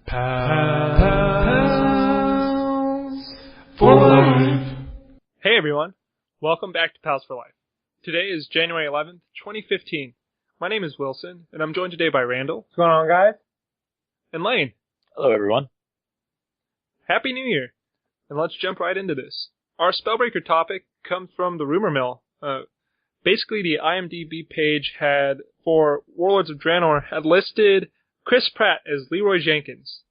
Pals for Life. Hey everyone, welcome back to Pals for Life. Today is January 11th, 2015. My name is Wilson, and I'm joined today by Randall. What's going on, guys? And Lane. Hello everyone. Happy New Year! And let's jump right into this. Our Spellbreaker topic comes from the rumor mill. Basically, the IMDb page for Warlords of Draenor had listed Chris Pratt as Leroy Jenkins.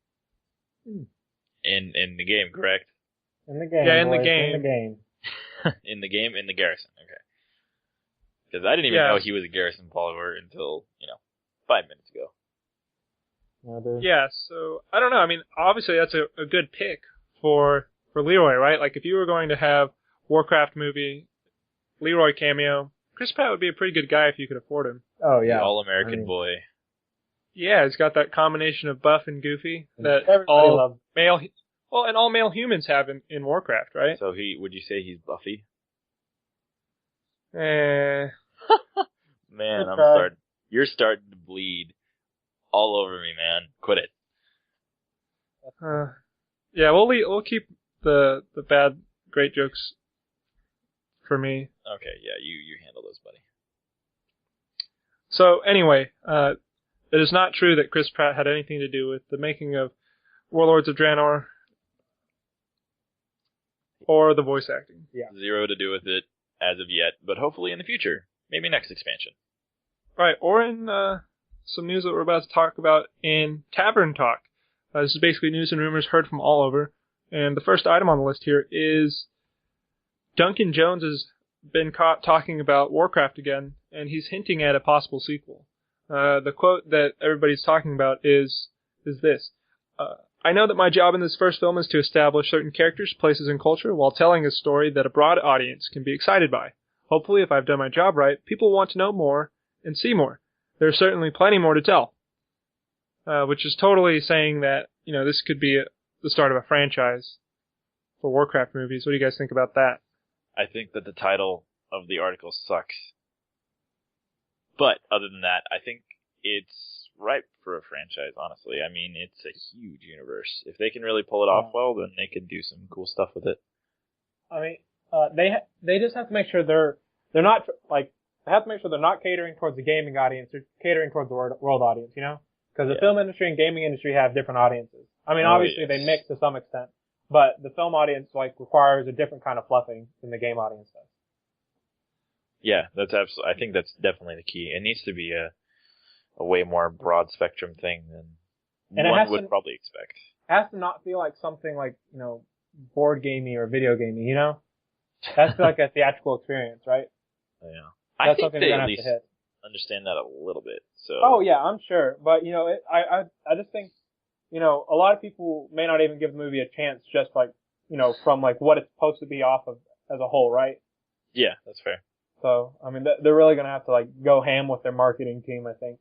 In the game, correct? In the game. Yeah, in boys, the game. In the game. In the game, in the Garrison, okay. Because I didn't even know he was a Garrison follower until, 5 minutes ago. Yeah, so, I don't know. I mean, obviously that's a good pick for Leroy, right? Like, if you were going to have Warcraft movie, Leroy cameo, Chris Pratt would be a pretty good guy if you could afford him. Oh, yeah. The all-American boy. Yeah, he's got that combination of buff and goofy that Everybody all loves. male humans have in Warcraft, right? So would you say he's Buffy? Eh. Man, Good you're starting to bleed all over me, man. Quit it. Yeah, we'll keep the bad, great jokes for me. Okay, yeah, you handle those, buddy. So anyway, it is not true that Chris Pratt had anything to do with the making of Warlords of Draenor or the voice acting. Yeah. Zero to do with it as of yet, but hopefully in the future. Maybe next expansion. Right, or in some news that we're about to talk about in Tavern Talk. This is basically news and rumors heard from all over. And the first item on the list here is Duncan Jones has been caught talking about Warcraft again, and he's hinting at a possible sequel. The quote that everybody's talking about is this. I know that my job in this first film is to establish certain characters, places, and culture while telling a story that a broad audience can be excited by. Hopefully, if I've done my job right, people want to know more and see more. There's certainly plenty more to tell. Which is totally saying that, this could be the start of a franchise for Warcraft movies. What do you guys think about that? I think that the title of the article sucks. But other than that, I think it's ripe for a franchise, honestly. I mean, it's a huge universe. If they can really pull it off well, then they can do some cool stuff with it. I mean, they just have to make sure they're not, they have to make sure they're not catering towards the gaming audience, they're catering towards the world audience, Because the film industry and gaming industry have different audiences. I mean, obviously they mix to some extent, but the film audience, requires a different kind of fluffing than the game audience does. Yeah, I think that's definitely the key. It needs to be a way more broad spectrum thing than one would probably expect. It has to not feel like something board gamey or video gamey, It has to feel like a theatrical experience, right? Yeah. That's I think something they they're at going to have least to hit. understand that a little bit. So. Oh yeah, I'm sure. But, I just think, a lot of people may not even give the movie a chance just from what it's supposed to be off of as a whole, right? Yeah, that's fair. So, I mean, they're really going to have to go ham with their marketing team, I think.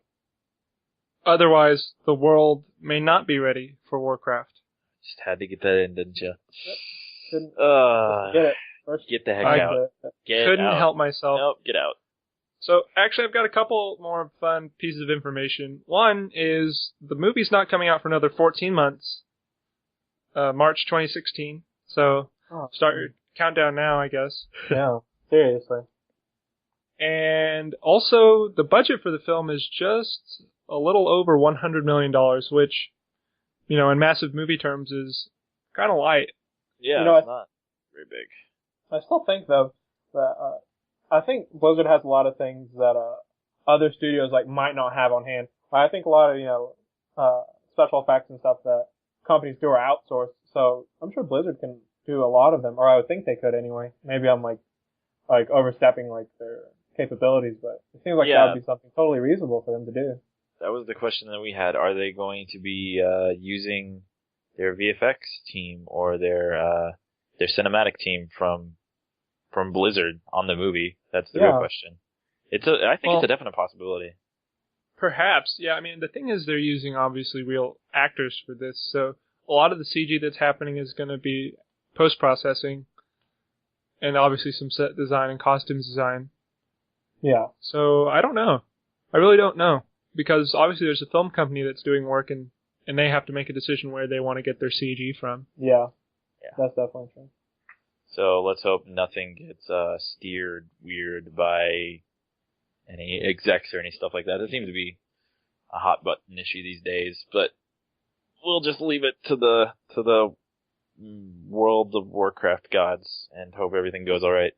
Otherwise, the world may not be ready for Warcraft. Just had to get that in, didn't you? Yep. Get it. First, get the heck out. Couldn't help myself. Nope, get out. So, actually, I've got a couple more fun pieces of information. One is the movie's not coming out for another 14 months. March 2016. So, start your countdown now, I guess. Yeah, seriously. And also, the budget for the film is just a little over $100 million, which, in massive movie terms is kind of light. Yeah, it's not very big. I still think, though, that I think Blizzard has a lot of things that other studios might not have on hand. I think a lot of special effects and stuff that companies do are outsourced. So I'm sure Blizzard can do a lot of them, or I would think they could anyway. Maybe I'm overstepping their capabilities, but it seems like that would be something totally reasonable for them to do. That was the question that we had. Are they going to be using their VFX team or their cinematic team from Blizzard on the movie? That's the real question. I think it's a definite possibility. Perhaps, yeah. I mean, the thing is they're using obviously real actors for this, so a lot of the CG that's happening is going to be post-processing, and obviously some set design and costumes design. Yeah. So I don't know. I really don't know, because obviously there's a film company that's doing work in and they have to make a decision where they want to get their CG from. Yeah. Yeah. That's definitely true. So let's hope nothing gets steered weird by any execs or any stuff like that. It seems to be a hot button issue these days, but we'll just leave it to the World of Warcraft gods and hope everything goes all right.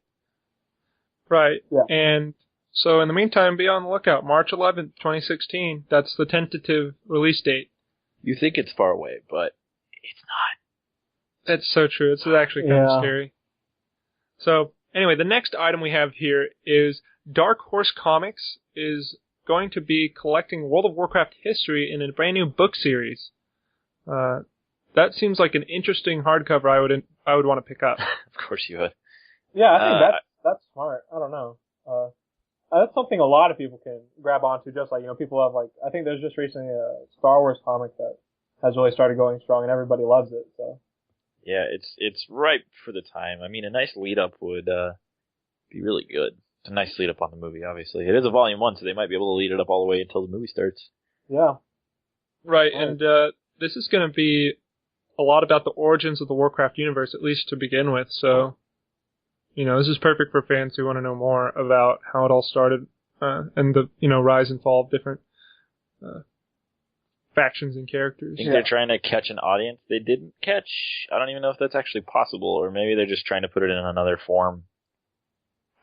Right. Yeah. And so in the meantime, be on the lookout. March 11th, 2016. That's the tentative release date. You think it's far away, but it's not. That's so true. It's actually kind of scary. So anyway, the next item we have here is Dark Horse Comics is going to be collecting World of Warcraft history in a brand new book series. That seems like an interesting hardcover I would want to pick up. Of course you would. Yeah, I think that's smart. I don't know. That's something a lot of people can grab onto, just like, people have, like, I think there's just recently a Star Wars comic that has really started going strong and everybody loves it, so. Yeah, it's ripe for the time. I mean, a nice lead up would be really good. It's a nice lead up on the movie, obviously. It is a volume 1, so they might be able to lead it up all the way until the movie starts. Yeah. Right, and this is going to be a lot about the origins of the Warcraft universe, at least to begin with, so, this is perfect for fans who want to know more about how it all started, and the, rise and fall of different factions and characters. I think they're trying to catch an audience they didn't catch. I don't even know if that's actually possible, or maybe they're just trying to put it in another form.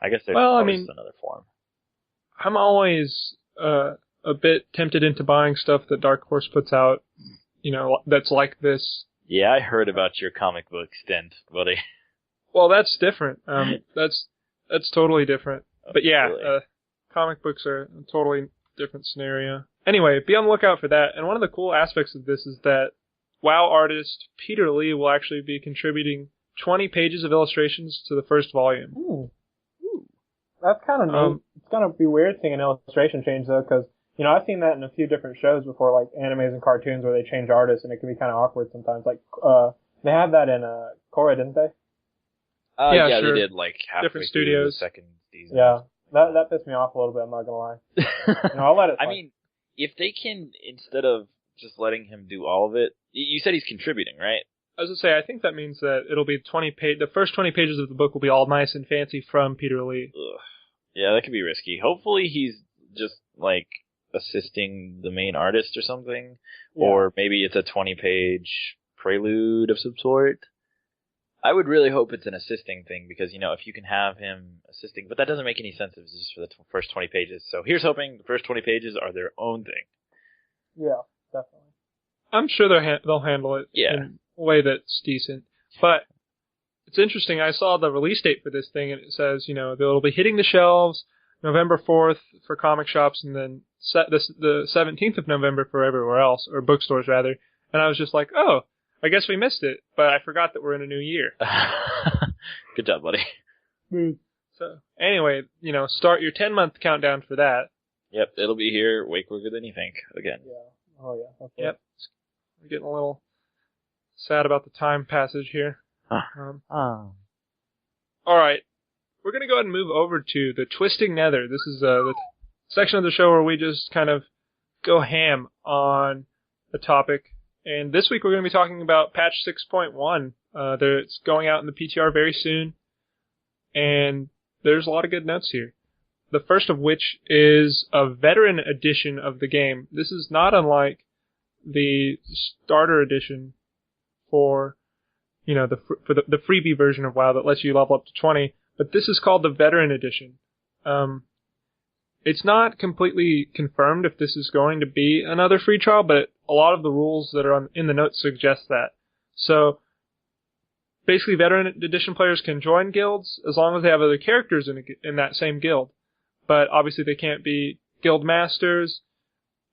I guess there's another form. I'm always a bit tempted into buying stuff that Dark Horse puts out, that's like this. Yeah, I heard about your comic book stint, buddy. Well, that's different. That's totally different. But yeah, really? Comic books are a totally different scenario. Anyway, be on the lookout for that. And one of the cool aspects of this is that WoW artist Peter Lee will actually be contributing 20 pages of illustrations to the first volume. Ooh. That's kind of neat. It's going to be weird seeing an illustration change, though, because, I've seen that in a few different shows before, like animes and cartoons where they change artists, and it can be kind of awkward sometimes. Like, they had that in Korra, didn't they? Yeah, sure. They did, like, halfway different through studios. the second season. Yeah. That pissed me off a little bit, I'm not gonna lie. I'll let it slide. I mean, if they can, instead of just letting him do all of it, you said he's contributing, right? I was going to say, I think that means that it'll be the first 20 pages of the book will be all nice and fancy from Peter Lee. Ugh. Yeah, that could be risky. Hopefully he's just, like, assisting the main artist or something. Yeah. Or maybe it's a 20-page prelude of some sort. I would really hope it's an assisting thing because, if you can have him assisting, but that doesn't make any sense if it's just for the first 20 pages. So here's hoping the first 20 pages are their own thing. Yeah, definitely. I'm sure they'll handle it in a way that's decent. But it's interesting. I saw the release date for this thing, and it says, it'll be hitting the shelves November 4th for comic shops, and then the 17th of November for everywhere else, or bookstores rather. And I was just like, oh, I guess we missed it, but I forgot that we're in a new year. Good job, buddy. So, anyway, start your 10-month countdown for that. Yep, it'll be here way quicker than you think, again. Yeah. Oh, yeah. Okay. Yep. I'm getting a little sad about the time passage here. All right. We're going to go ahead and move over to the Twisting Nether. This is the section of the show where we just kind of go ham on a topic. And this week we're going to be talking about patch 6.1. It's going out in the PTR very soon. And there's a lot of good notes here. The first of which is a veteran edition of the game. This is not unlike the starter edition for, the freebie version of WoW that lets you level up to 20. But this is called the veteran edition. It's not completely confirmed if this is going to be another free trial, but a lot of the rules that are in the notes suggest that. So, basically, veteran edition players can join guilds as long as they have other characters in that same guild. But obviously, they can't be guild masters.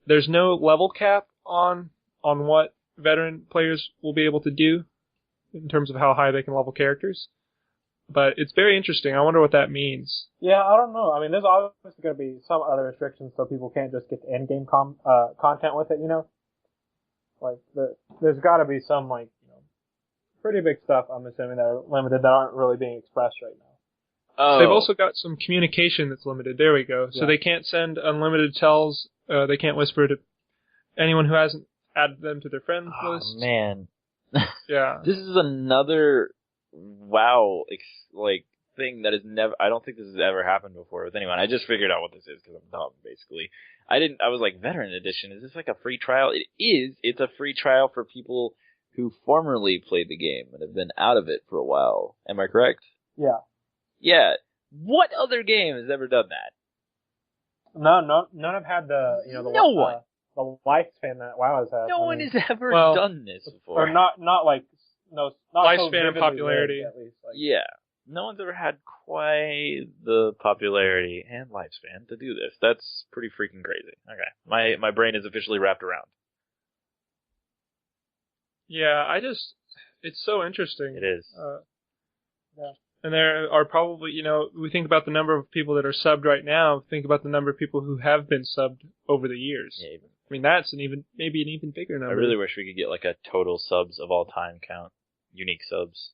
There's no level cap on what veteran players will be able to do in terms of how high they can level characters. But it's very interesting. I wonder what that means. Yeah, I don't know. I mean, there's obviously going to be some other restrictions so people can't just get the end-game content with it, Like, there's got to be some, pretty big stuff, I'm assuming, that are limited that aren't really being expressed right now. Oh. They've also got some communication that's limited. There we go. So they can't send unlimited tells. They can't whisper to anyone who hasn't added them to their friends list. Oh, man. Yeah. This is another thing that is never. I don't think this has ever happened before with anyone. I just figured out what this is because I'm dumb, basically. I was like, Veteran Edition. Is this like a free trial? It is. It's a free trial for people who formerly played the game and have been out of it for a while. Am I correct? Yeah. Yeah. What other game has ever done that? None have had the No one. The lifespan that WoW has had. No one has ever done this before. Or not Lifespan so and popularity. Lived, at least. Like, Yeah. No one's ever had quite the popularity and lifespan to do this. That's pretty freaking crazy. Okay. My brain is officially wrapped around. Yeah, it's so interesting. It is. Yeah. And there are probably, we think about the number of people that are subbed right now, think about the number of people who have been subbed over the years. Yeah, I mean, that's maybe an even bigger number. I really wish we could get like a total subs of all time count. Unique subs.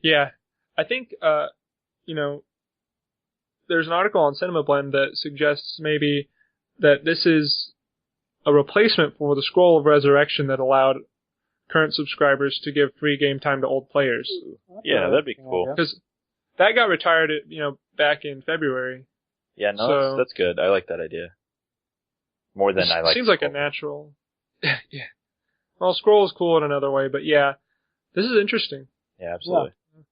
Yeah. I think, there's an article on Cinema Blend that suggests maybe that this is a replacement for the Scroll of Resurrection that allowed current subscribers to give free game time to old players. Yeah, that'd be cool. Because that got retired, back in February. Yeah, no, that's good. I like that idea. More than I like. Seems like a natural. Yeah. Well, Scroll is cool in another way, but yeah, this is interesting. Yeah, absolutely. Yeah.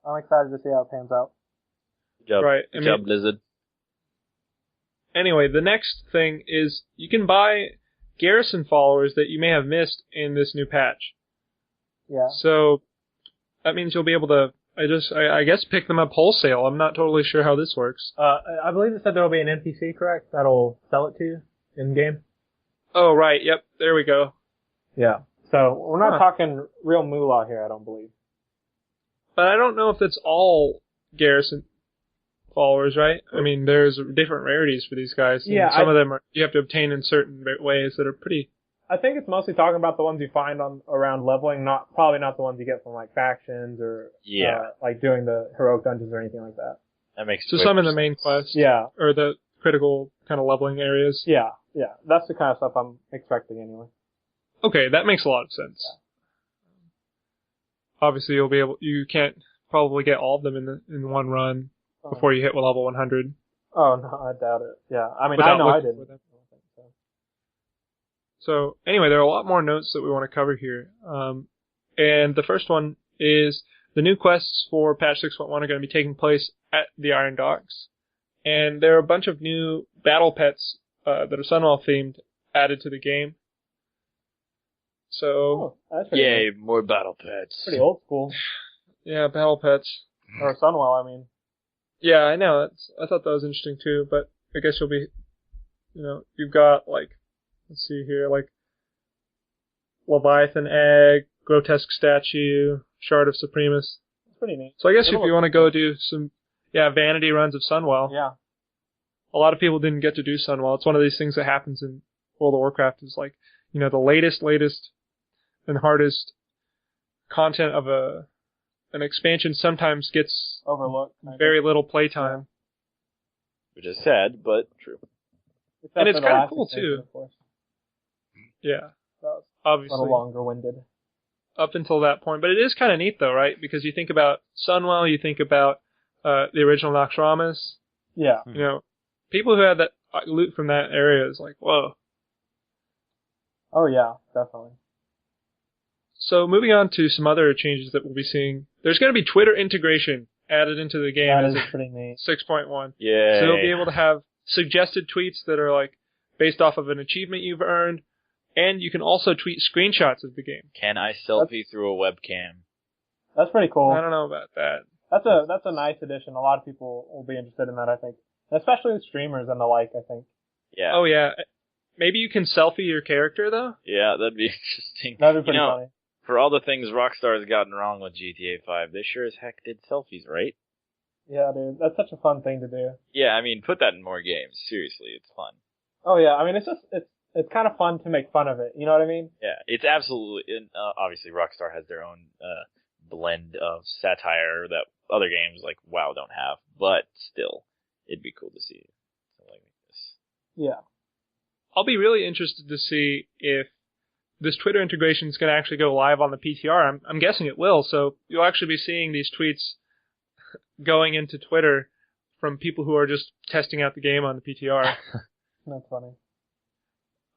I'm excited to see how it pans out. Good job. Right. Good job, Blizzard. Anyway, the next thing is you can buy Garrison followers that you may have missed in this new patch. Yeah. So that means you'll be able to, I guess, pick them up wholesale. I'm not totally sure how this works. I believe it said there will be an NPC, correct? That'll sell it to you in game. Oh, right. Yep. There we go. Yeah. So we're not talking real moolah here, I don't believe. But I don't know if that's all Garrison followers, right? I mean, there's different rarities for these guys. Yeah. Some of them you have to obtain in certain ways that are pretty. I think it's mostly talking about the ones you find around leveling, probably not the ones you get from like factions or like doing the heroic dungeons or anything like that. That makes so some in the main quest, yeah, or the critical kind of leveling areas. Yeah, that's the kind of stuff I'm expecting anyway. Okay, that makes a lot of sense. Yeah. Obviously, you can't probably get all of them in one run before you hit level 100. Oh no, I doubt it. Yeah, I mean, I know I didn't. So anyway, there are a lot more notes that we want to cover here. And the first one is the new quests for patch 6.1 are going to be taking place at the Iron Docks. And there are a bunch of new battle pets that are Sunwell themed added to the game. So, that's pretty yay, nice. More battle pets. Pretty old school. Yeah, battle pets. Or Sunwell, I mean. Yeah, I know. I thought that was interesting too, but I guess you'll be, you've got like, let's see here, like Leviathan Egg, Grotesque Statue, Shard of Supremus. It's pretty neat. So I guess if you want to go do some, vanity runs of Sunwell. Yeah. A lot of people didn't get to do Sunwell. It's one of these things that happens in World of Warcraft is like, the latest and hardest content of an expansion sometimes gets overlooked. Very little playtime. Which is sad, but true. And it's kind of cool too. Yeah. Obviously. A little longer-winded. Up until that point. But it is kind of neat though, right? Because you think about Sunwell, you think about the original Naxxramas. Yeah. People who had that loot from that area is like, whoa. Oh yeah, definitely. So moving on to some other changes that we'll be seeing. There's going to be Twitter integration added into the game. That is pretty neat. 6.1. Yeah. So you'll be able to have suggested tweets that are like based off of an achievement you've earned, and you can also tweet screenshots of the game. Can I selfie through a webcam? That's pretty cool. I don't know about that. That's a nice addition. A lot of people will be interested in that, I think. Especially with streamers and the like, I think. Yeah. Oh yeah. Maybe you can selfie your character though? Yeah, that'd be interesting. That'd be pretty funny. For all the things Rockstar has gotten wrong with GTA 5, they sure as heck did selfies, right? Yeah, dude. That's such a fun thing to do. Yeah, I mean, put that in more games. Seriously, it's fun. Oh yeah, I mean, it's kind of fun to make fun of it. You know what I mean? Yeah, it's absolutely, obviously Rockstar has their own blend of satire that other games like WoW don't have, but still, it'd be cool to see something like this. Yeah. I'll be really interested to see if this Twitter integration is going to actually go live on the PTR. I'm guessing it will, so you'll actually be seeing these tweets going into Twitter from people who are just testing out the game on the PTR. That's funny.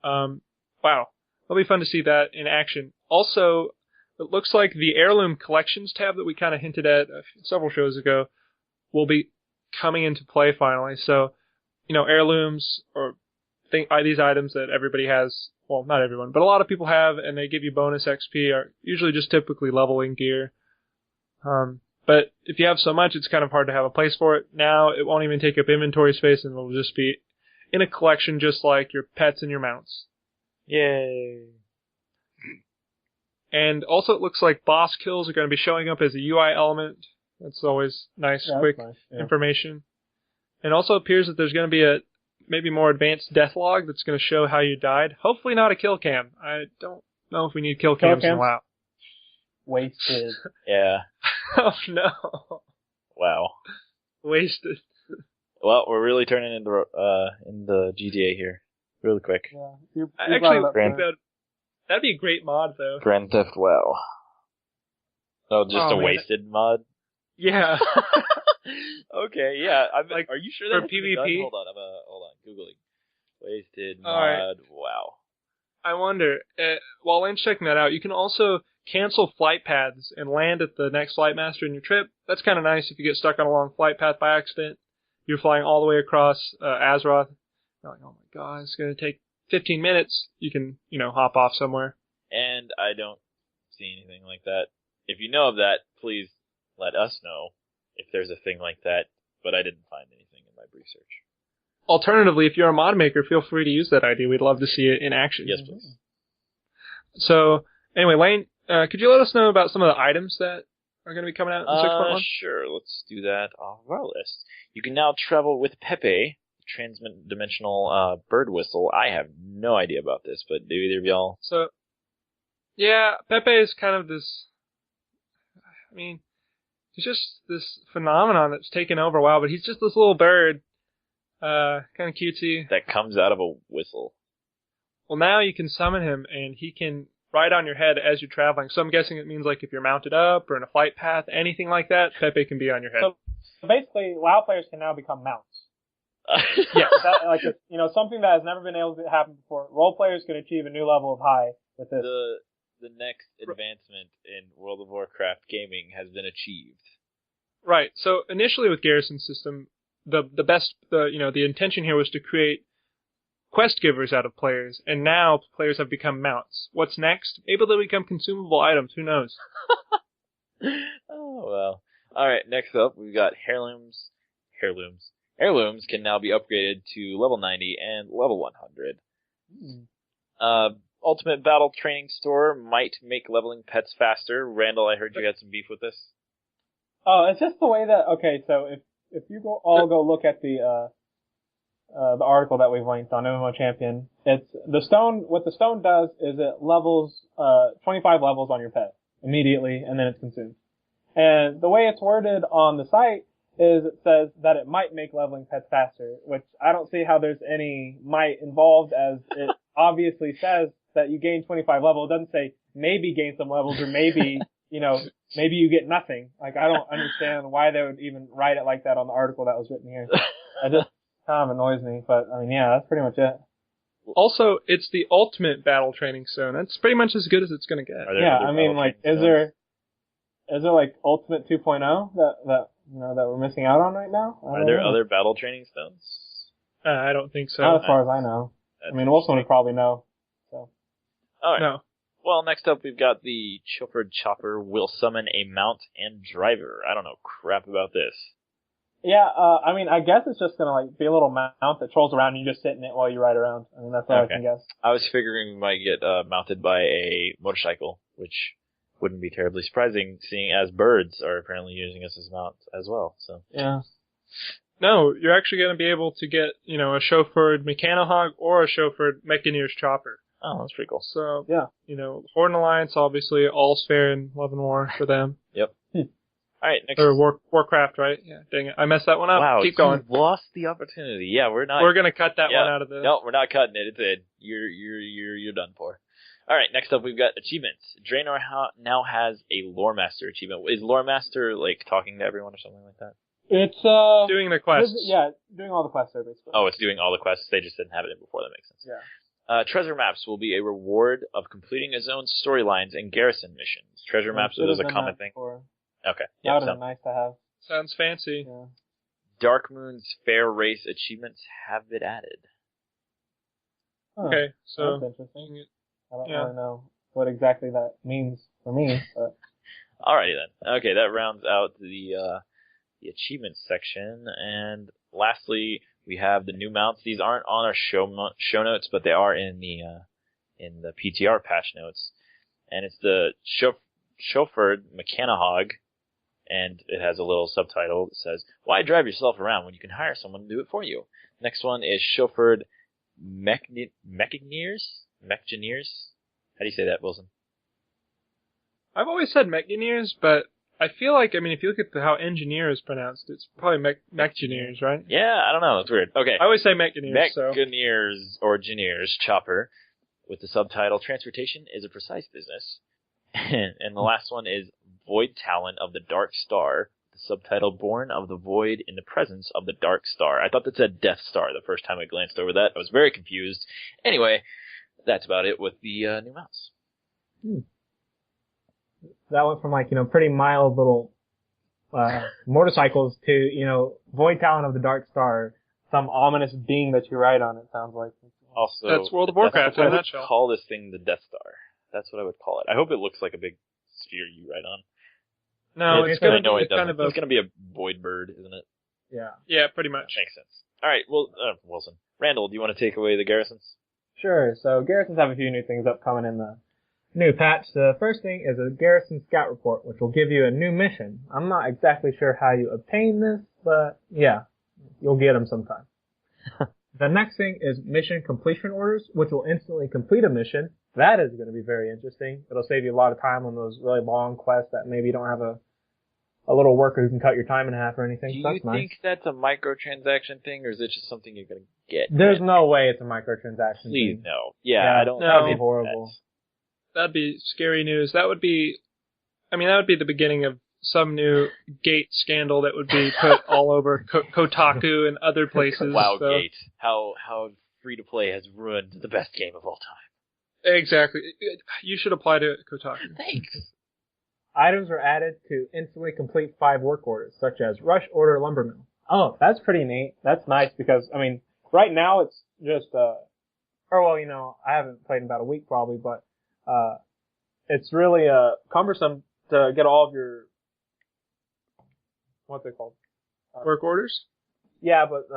Wow. It'll be fun to see that in action. Also, it looks like the Heirloom Collections tab that we kind of hinted at several shows ago will be coming into play finally. So, heirlooms or these items that everybody has, well, not everyone, but a lot of people have, and they give you bonus XP, are usually just typically leveling gear. But if you have so much, it's kind of hard to have a place for it. Now, it won't even take up inventory space, and it'll just be in a collection just like your pets and your mounts. Yay. And also it looks like boss kills are going to be showing up as a UI element. That's always nice, quick information. And also appears that there's going to be a maybe more advanced death log that's going to show how you died. Hopefully not a kill cam. I don't know if we need kill cams in WoW. Wasted. Yeah. Oh no. Wow. Wasted. Well, we're really turning into in the GTA here, really quick. Yeah. Actually, that'd be a great mod, though. Grand Theft WoW. Oh, just a man. wasted mod? Yeah. Okay, yeah. Like, are you sure for that's PvP? done? Hold on, Googling. Wasted mod, All right. WoW. I wonder, while Lane's checking that out, you can also cancel flight paths and land at the next flight master in your trip. That's kind of nice if you get stuck on a long flight path by accident. You're flying all the way across Azeroth. You're like, oh my god, it's going to take 15 minutes. You can, hop off somewhere. And I don't see anything like that. If you know of that, please let us know if there's a thing like that. But I didn't find anything in my brief search. Alternatively, if you're a mod maker, feel free to use that idea. We'd love to see it in action. Yes, please. So, anyway, Lane, could you let us know about some of the items that are going to be coming out in 6.1? Sure, let's do that off of our list. You can now travel with Pepe, trans-dimensional bird whistle. I have no idea about this, but do either of y'all? So, yeah, Pepe is kind of this, he's just this phenomenon that's taken over WoW, but he's just this little bird, kind of cutesy. That comes out of a whistle. Well, now you can summon him, and he can ride on your head as you're traveling. So I'm guessing it means like if you're mounted up or in a flight path, anything like that, Pepe can be on your head. So basically, WoW players can now become mounts. Yeah. Something that has never been able to happen before. Role players can achieve a new level of high with this. The next advancement in World of Warcraft gaming has been achieved. Right. So initially with Garrison System, the intention here was to create quest givers out of players, and now players have become mounts. What's next? Maybe they'll become consumable items. Who knows? Oh, well. Alright, next up, we've got heirlooms. Heirlooms can now be upgraded to level 90 and level 100. Ultimate Battle Training Store might make leveling pets faster. Randall, I heard you had some beef with this. Oh, it's just the way that, okay, so if you go look at the article that we've linked on MMO Champion, what the stone does is it levels, 25 levels on your pet immediately, and then it's consumed. And the way it's worded on the site is it says that it might make leveling pets faster, which I don't see how there's any might involved, as it obviously says that you gain 25 levels. It doesn't say maybe gain some levels or maybe, maybe you get nothing. Like, I don't understand why they would even write it like that on the article that was written here. It just kind of annoys me, but that's pretty much it. Also, it's the ultimate battle training stone. That's pretty much as good as it's going to get. Is there like Ultimate 2.0 that we're missing out on right now? Are there other battle training stones? I don't think so. Not as far as I know. Wilson would probably know. So. Alright. No. Well, next up we've got the Chauffeured Chopper will summon a mount and driver. I don't know crap about this. Yeah, I guess it's just gonna be a little mount that trolls around and you just sit in it while you ride around. That's all I can guess. I was figuring we might get mounted by a motorcycle, which wouldn't be terribly surprising, seeing as birds are apparently using us as mounts as well. So yeah. No, you're actually going to be able to get, a chauffeured Mechanohog or a chauffeured Mechanier's Chopper. Oh, that's pretty cool. So, yeah. Horde and Alliance, obviously, all's fair in Love and War for them. Yep. All right, next. Or Warcraft, right? Yeah, dang it. I messed that one up. Wow, Keep going. you lost the opportunity. Yeah, we're not. We're going to cut that one out of the... No, we're not cutting it. It's in. You're done for. All right, next up we've got achievements. Draenor now has a Lore Master achievement. Is Lore Master like talking to everyone or something like that? It's doing the quests. Doing all the quests there basically. Oh, it's doing all the quests. They just didn't have it in before. That makes sense. Yeah. Treasure maps will be a reward of completing a zone's storylines and garrison missions. Treasure maps are those a common thing. Okay. That would have been nice to have. Sounds fancy. Yeah. Darkmoon's Fair Race achievements have been added. Huh. Okay, so... That's interesting. I don't really know what exactly that means for me, but... Alrighty then. Okay, that rounds out the achievements section. And lastly, we have the new mounts. These aren't on our show notes, but they are in the PTR patch notes. And it's the chauffeured Mechanahog, and it has a little subtitle that says, "Why drive yourself around when you can hire someone to do it for you?" Next one is chauffeured Mechaniers? How do you say that, Wilson? I've always said Mechaniers, but I feel like, I mean, if you look at how engineer is pronounced, it's probably Mechaniers, right? Yeah, I don't know. It's weird. Okay. I always say Mechaniers, Mechaniers or Engineers chopper with the subtitle, "Transportation is a precise business." And the last one is Void Talent of the Dark Star, the subtitle, "Born of the Void in the Presence of the Dark Star." I thought that said Death Star the first time I glanced over that. I was very confused. Anyway, that's about it with the new mounts. That went from pretty mild little motorcycles to, Void Talent of the Dark Star, some ominous being that you ride on, it sounds like. Also, that's World of Warcraft in a nutshell. Call this thing the Death Star. That's what I would call it. I hope it looks like a big sphere you ride on. No, it's going to be kind of it's going to be a void bird, isn't it? Yeah. Yeah, pretty much. Makes sense. All right, well, Wilson. Randall, do you want to take away the garrisons? Sure. So garrisons have a few new things upcoming in the new patch. The first thing is a garrison scout report, which will give you a new mission. I'm not exactly sure how you obtain this, but yeah, you'll get them sometime. The next thing is mission completion orders, which will instantly complete a mission. That is going to be very interesting. It'll save you a lot of time on those really long quests that maybe you don't have a little worker who can cut your time in half or anything. Do so you that's think that's a microtransaction thing, or is it just something you're going to get? There's no way it's a microtransaction Please, thing. no. Yeah, I don't. No. That'd be horrible. That'd be scary news. That would be the beginning of some new Gate scandal that would be put all over Kotaku and other places. Wow, so. Gate. How free-to-play has ruined the best game of all time. Exactly. You should apply to Kotaku. Thanks. Items are added to instantly complete 5 work orders, such as Rush Order Lumbermill. Oh, that's pretty neat. That's nice because, right now it's just, I haven't played in about a week probably, but, it's really, cumbersome to get all of your, what's it called? Work orders? Yeah, but,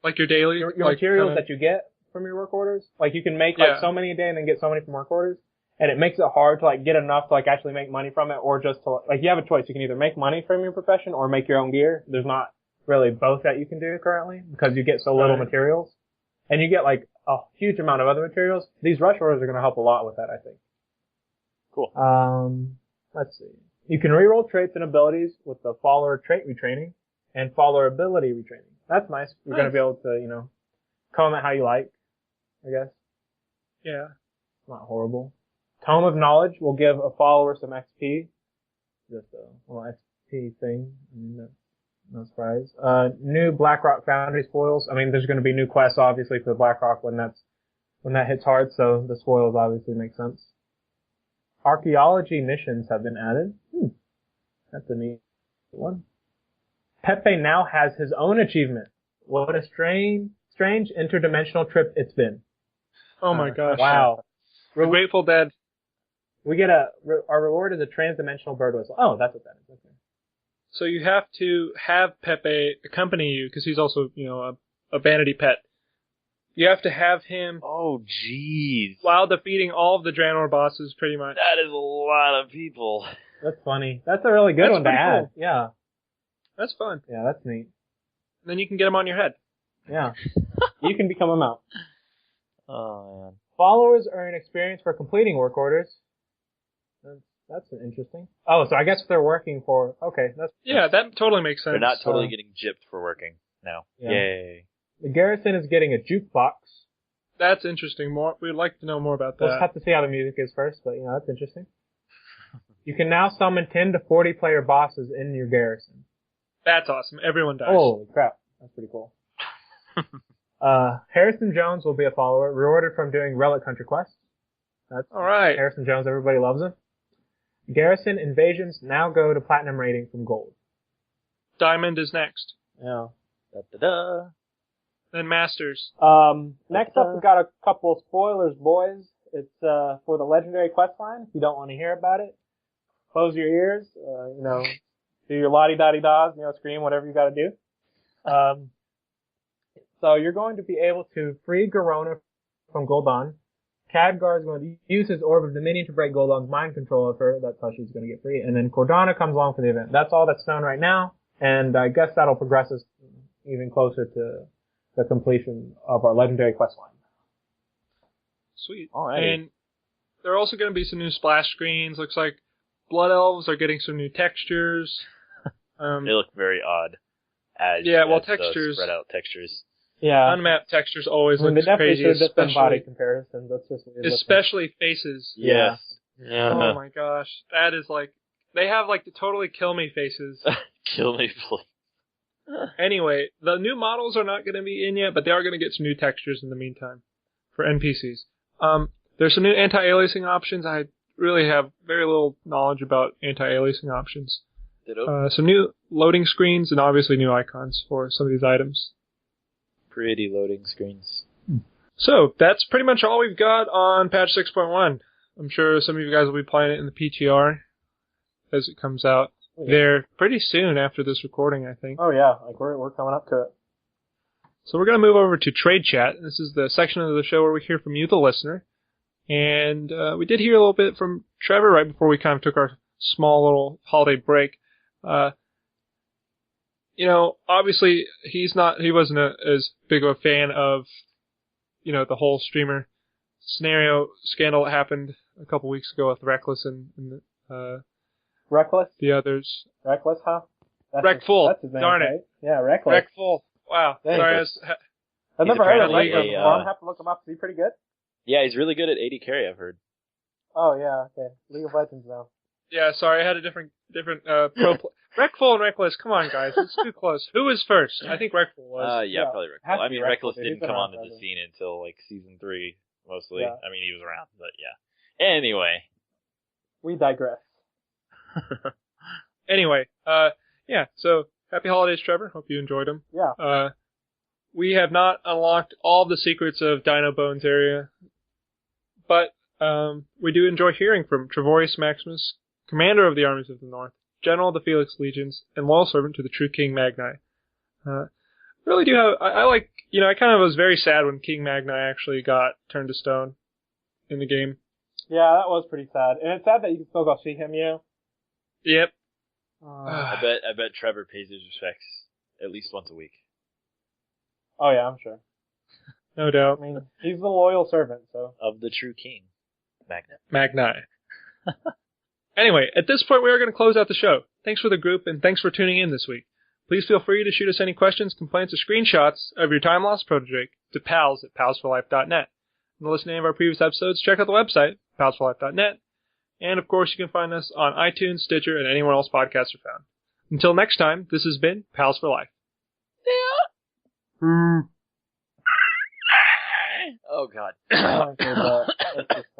like your daily? Your materials that you get from your work orders. Like you can make so many a day and then get so many from work orders. And it makes it hard to get enough to actually make money from it, or just to you have a choice. You can either make money from your profession or make your own gear. There's not really both that you can do currently because you get so little materials. And you get a huge amount of other materials. These rush orders are going to help a lot with that, I think. Cool. Let's see. You can reroll traits and abilities with the follower trait retraining and follower ability retraining. That's nice. You're going to be able to, comment how you like, I guess. Yeah. Not horrible. Tome of Knowledge will give a follower some XP. Just a little XP thing. No surprise. New Blackrock Foundry spoils. There's going to be new quests, obviously, for the Blackrock when that hits hard, so the spoils obviously make sense. Archaeology missions have been added. That's a neat one. Pepe now has his own achievement. What a strange interdimensional trip it's been. Oh my gosh. Wow. The Grateful Dead. We get our reward is a transdimensional bird whistle. Oh, that's what that is. Okay. So you have to have Pepe accompany you, because he's also, a vanity pet. You have to have him. Oh, jeez. While defeating all of the Draenor bosses, pretty much. That is a lot of people. That's funny. That's a really good one to add. Cool. Yeah. That's fun. Yeah, that's neat. And then you can get him on your head. Yeah. You can become a mount. Oh, man. Followers earn experience for completing work orders. That's interesting. Oh, so I guess they're working for... Okay, Yeah, that totally makes sense. They're not totally getting gypped for working now. Yeah. Yay. The garrison is getting a jukebox. That's interesting. We'd like to know more about that. We'll just have to see how the music is first, but that's interesting. You can now summon 10 to 40 player bosses in your garrison. That's awesome. Everyone dies. Holy crap. That's pretty cool. Harrison Jones will be a follower, rewarded from doing Relic Hunter quests. That's all right. Harrison Jones, everybody loves him. Garrison invasions now go to platinum rating from gold. Diamond is next. Yeah. Da-da-da. Then Masters. Next up, we've got a couple of spoilers, boys. It's for the legendary quest line. If you don't want to hear about it, close your ears. Do your lottie-dottie-daws, scream, whatever you got to do. So you're going to be able to free Garona from Gul'dan. Khadgar is going to use his Orb of Dominion to break Gul'dan's mind control of her. That's how she's going to get free. And then Cordana comes along for the event. That's all that's known right now. And I guess that'll progress us even closer to the completion of our legendary quest line. Sweet. All right. And there are also going to be some new splash screens. Looks like Blood Elves are getting some new textures. They look very odd. Textures. Spread out textures. Yeah. Unmapped textures always look they definitely crazy, should have just done body especially, comparisons. That's just weird especially faces. Yes. Yeah. Oh my gosh. That is like, they have like the totally kill me faces. Kill me, please. Anyway, the new models are not going to be in yet, but they are going to get some new textures in the meantime for NPCs. There's some new anti-aliasing options. I really have very little knowledge about anti-aliasing options. Some new loading screens and obviously new icons for some of these items. Pretty loading screens. So, that's pretty much all we've got on patch 6.1. I'm sure some of you guys will be playing it in the PTR as it comes out. There pretty soon after this recording, I think. Oh yeah, like we're coming up to it. So we're going to move over to Trade Chat. This is the section of the show where we hear from you, the listener. And we did hear a little bit from Trevor right before we kind of took our small little holiday break. Obviously he wasn't as big of a fan of, the whole streamer scenario scandal that happened a couple weeks ago with Reckless and Reckless? the others. Reckless, huh? Wreckful. That's his name, Darn it. right? Yeah, Reckless. Wreckful. Wow. Dang. Sorry, I've never heard of apparently Reckless a, before. I'm gonna have to look him up. Is he pretty good? Yeah, he's really good at AD carry, I've heard. Oh yeah, okay. League of Legends now. yeah, sorry, I had a different Wreckful and Reckless, come on guys, it's too close. Who was first? I think Wreckful was. Yeah, probably Has Reckless. to I be mean, Reckless, Reckless dude. didn't He's been come around onto the forever. scene until season 3, mostly. Yeah. I mean, he was around, but yeah. Anyway. We digress. Anyway, so happy holidays, Trevor. Hope you enjoyed them. Yeah. We have not unlocked all the secrets of Dino Bones area, but we do enjoy hearing from Trevorius Maximus, commander of the armies of the North, general of the Felix Legions, and loyal servant to the true King Magni. Really do have, I like, I kind of was very sad when King Magni actually got turned to stone in the game. Yeah, that was pretty sad. And it's sad that you can still go see him, Yep. I bet Trevor pays his respects at least once a week. Oh yeah, I'm sure. No doubt. I mean, he's the loyal servant, so. Of the true king. Magni. Anyway, at this point we are going to close out the show. Thanks for the group and thanks for tuning in this week. Please feel free to shoot us any questions, complaints, or screenshots of your time lost protege to pals@palsforlife.net. And to listen to any of our previous episodes, check out the website, palsforlife.net. And of course, you can find us on iTunes, Stitcher, and anywhere else podcasts are found. Until next time, this has been Pals for Life. Oh god.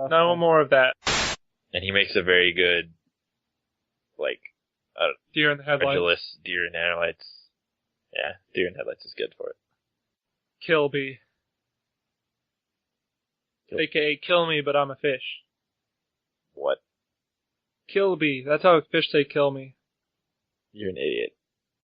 No more of that. And he makes a very good, Deer in the headlights. pendulous deer in headlights. Yeah, deer in headlights is good for it. Kilby. AKA kill me, but I'm a fish. What? Kilby. That's how fish say kill me. You're an idiot.